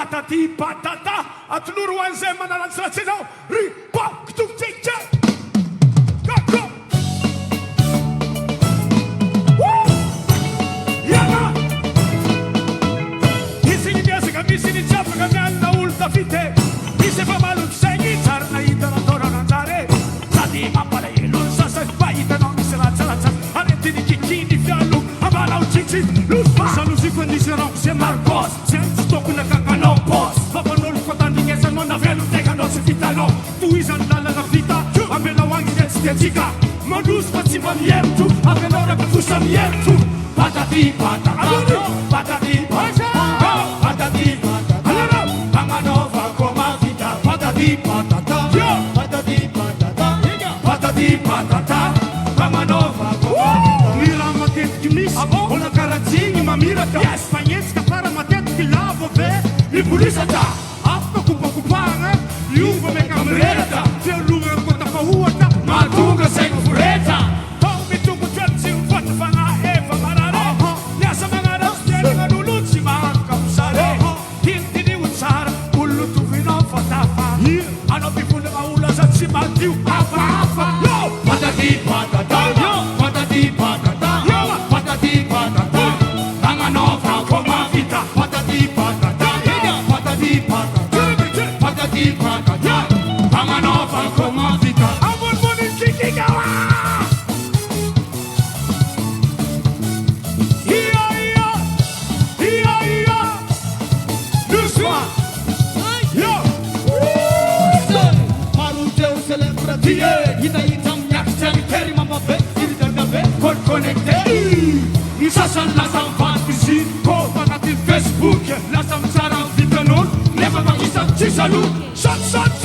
patati patata atoloro hoan'izay manaratsiratsy izao ry pakitokitrikitra go iana izy ny miazaka misy ny tsapaka mialina olo tafite misy efa maloto saigny tsara nahita nataona nanjare sady mampalahelo ny sasany fahitanao misy ratsaratsy anentiny kikiny fialo ambanao tsitsy losanosiko nisy ranko se marcos tsy tokony akakanao bos fafanolo fatandrinesanao navelo tekanao tsy vitanao toizany lalana vita amelao agny tsy tetsika mandroso fa tsy mba mihevitro avelao raka kosa mihevitro patati patata patati patata patati patata amanova mavita patati patata patati patata patati patata amanova mira matetiky misy ona karatsigny mamiraka fagnetsika fara matetiky lavo be ipolisata afaka kopakopahana iova meka mirerata fialogna kota fahoatra matonga saigny foreta tao mitongo toery tsy mivoatra fagna eva marare miasa magnaratsy tianinan'olo tsy mahandoka mosare tintinio tsara olo tovinao fatafa anao mivonana olo aza tsy madio hafahafa patati patata patati patata patati patata amanova komavita patati patata patati patata patati patata amanova komavita ambolboli kikigawa ia ia ia ia doucement yo maruteu celebratie hitaita miakitra mitery mamabe iridagabe connecté ny sasany lasa mivaty ko fanaty Facebook lasa mitsara vitan'olo nefa magnisa tsisy aloha satsatsa